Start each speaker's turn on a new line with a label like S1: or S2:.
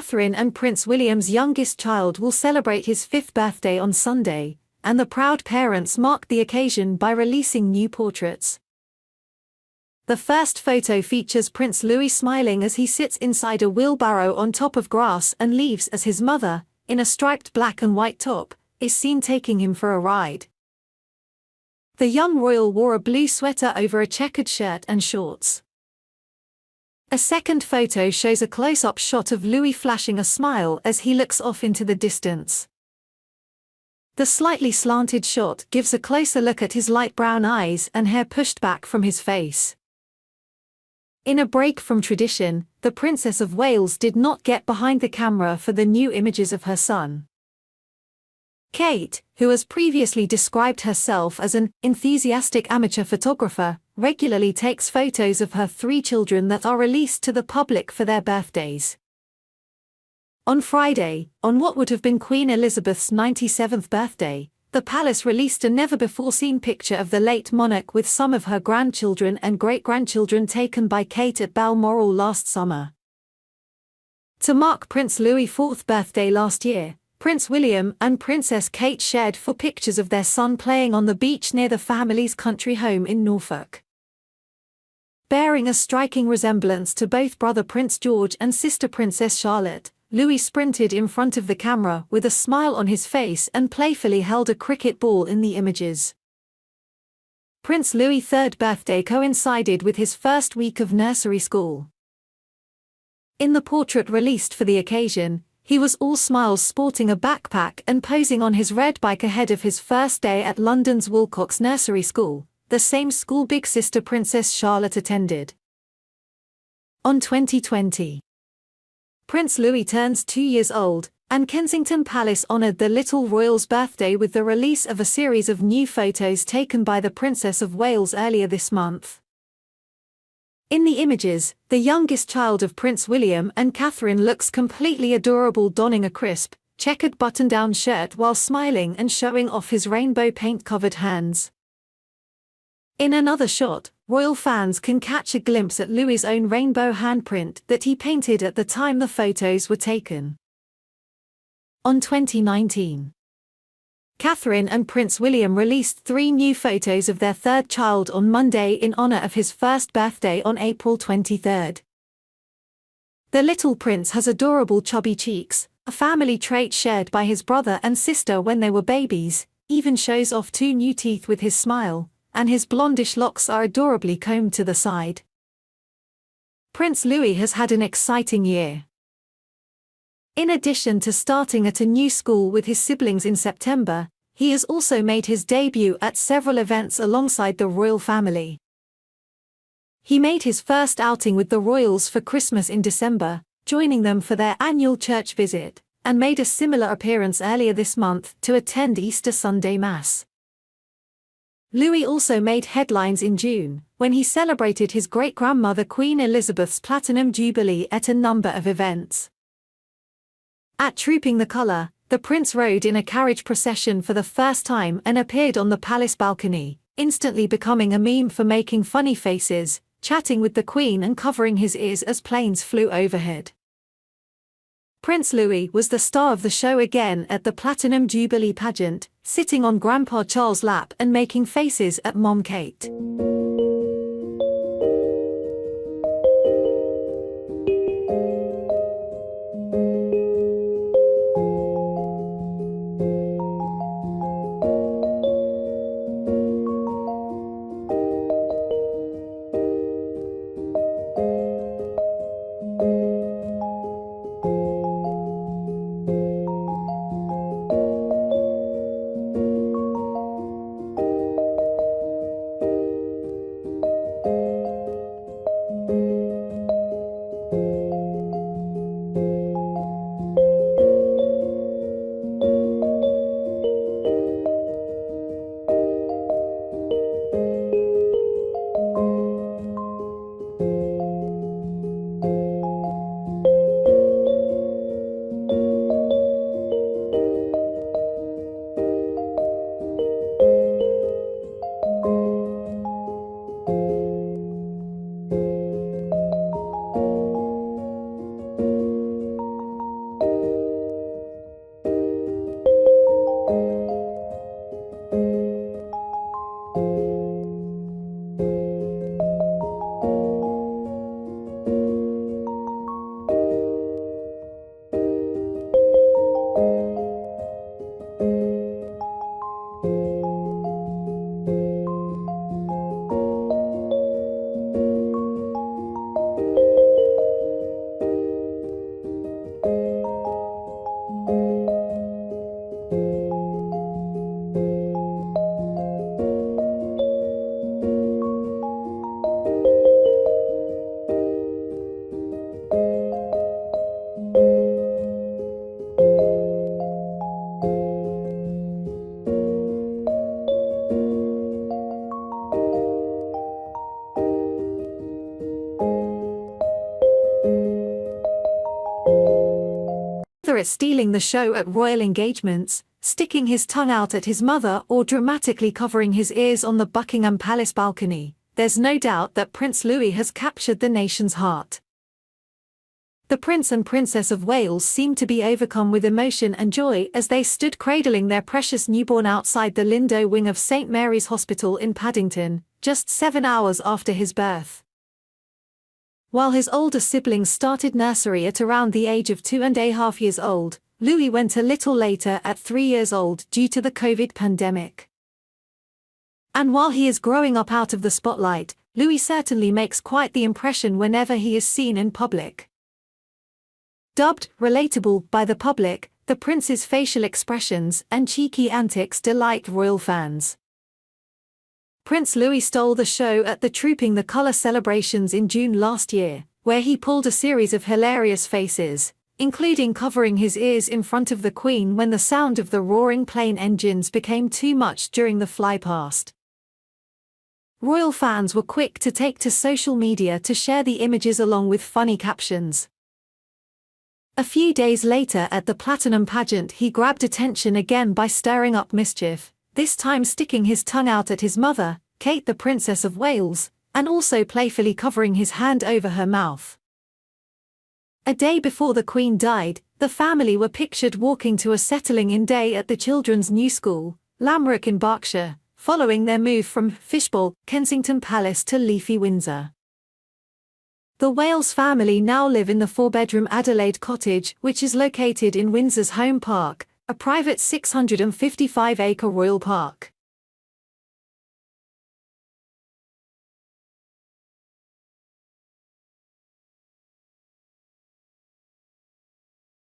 S1: Catherine and Prince William's youngest child will celebrate his 5th birthday on Sunday, and the proud parents marked the occasion by releasing new portraits. The first photo features Prince Louis smiling as he sits inside a wheelbarrow on top of grass and leaves as his mother, in a striped black and white top, is seen taking him for a ride. The young royal wore a blue sweater over a checkered shirt and shorts. A second photo shows a close-up shot of Louis flashing a smile as he looks off into the distance. The slightly slanted shot gives a closer look at his light brown eyes and hair pushed back from his face. In a break from tradition, the Princess of Wales did not get behind the camera for the new images of her son. Kate, who has previously described herself as an enthusiastic amateur photographer, regularly takes photos of her 3 children that are released to the public for their birthdays. On Friday, on what would have been Queen Elizabeth's 97th birthday, the palace released a never-before-seen picture of the late monarch with some of her grandchildren and great-grandchildren taken by Kate at Balmoral last summer. To mark Prince Louis' 4th birthday last year, Prince William and Princess Kate shared 4 pictures of their son playing on the beach near the family's country home in Norfolk. Bearing a striking resemblance to both brother Prince George and sister Princess Charlotte, Louis sprinted in front of the camera with a smile on his face and playfully held a cricket ball in the images. Prince Louis' 3rd birthday coincided with his first week of nursery school. In the portrait released for the occasion, he was all smiles, sporting a backpack and posing on his red bike ahead of his first day at London's Wilcox Nursery School, the same school big sister Princess Charlotte attended. On 2020, Prince Louis turns 2 years old, and Kensington Palace honoured the little royal's birthday with the release of a series of new photos taken by the Princess of Wales earlier this month. In the images, the youngest child of Prince William and Catherine looks completely adorable, donning a crisp, checkered button-down shirt while smiling and showing off his rainbow paint-covered hands. In another shot, royal fans can catch a glimpse at Louis's own rainbow handprint that he painted at the time the photos were taken. On 2019, Catherine and Prince William released 3 new photos of their 3rd child on Monday in honor of his 1st birthday on April 23. The little prince has adorable chubby cheeks, a family trait shared by his brother and sister when they were babies, even shows off 2 new teeth with his smile, and his blondish locks are adorably combed to the side. Prince Louis has had an exciting year. In addition to starting at a new school with his siblings in September, he has also made his debut at several events alongside the royal family. He made his first outing with the royals for Christmas in December, joining them for their annual church visit, and made a similar appearance earlier this month to attend Easter Sunday Mass. Louis also made headlines in June, when he celebrated his great-grandmother Queen Elizabeth's Platinum Jubilee at a number of events. At Trooping the Colour, the prince rode in a carriage procession for the first time and appeared on the palace balcony, instantly becoming a meme for making funny faces, chatting with the Queen and covering his ears as planes flew overhead. Prince Louis was the star of the show again at the Platinum Jubilee pageant, sitting on Grandpa Charles' lap and making faces at Mom Kate. it stealing the show at royal engagements, sticking his tongue out at his mother, or dramatically covering his ears on the Buckingham Palace balcony, there's no doubt that Prince Louis has captured the nation's heart. The Prince and Princess of Wales seemed to be overcome with emotion and joy as they stood cradling their precious newborn outside the Lindo wing of St Mary's Hospital in Paddington, just 7 hours after his birth. While his older siblings started nursery at around the age of 2.5 years old, Louis went a little later at 3 years old due to the COVID pandemic. And while he is growing up out of the spotlight, Louis certainly makes quite the impression whenever he is seen in public. Dubbed relatable by the public, the prince's facial expressions and cheeky antics delight royal fans. Prince Louis stole the show at the Trooping the Colour celebrations in June last year, where he pulled a series of hilarious faces, including covering his ears in front of the Queen when the sound of the roaring plane engines became too much during the flypast. Royal fans were quick to take to social media to share the images along with funny captions. A few days later at the Platinum pageant, he grabbed attention again by stirring up mischief, this time sticking his tongue out at his mother, Kate the Princess of Wales, and also playfully covering his hand over her mouth. A day before the Queen died, the family were pictured walking to a settling-in day at the children's new school, Lamrock in Berkshire, following their move from Fishbowl, Kensington Palace to leafy Windsor. The Wales family now live in the 4-bedroom Adelaide cottage, which is located in Windsor's Home Park, a private 655-acre royal park.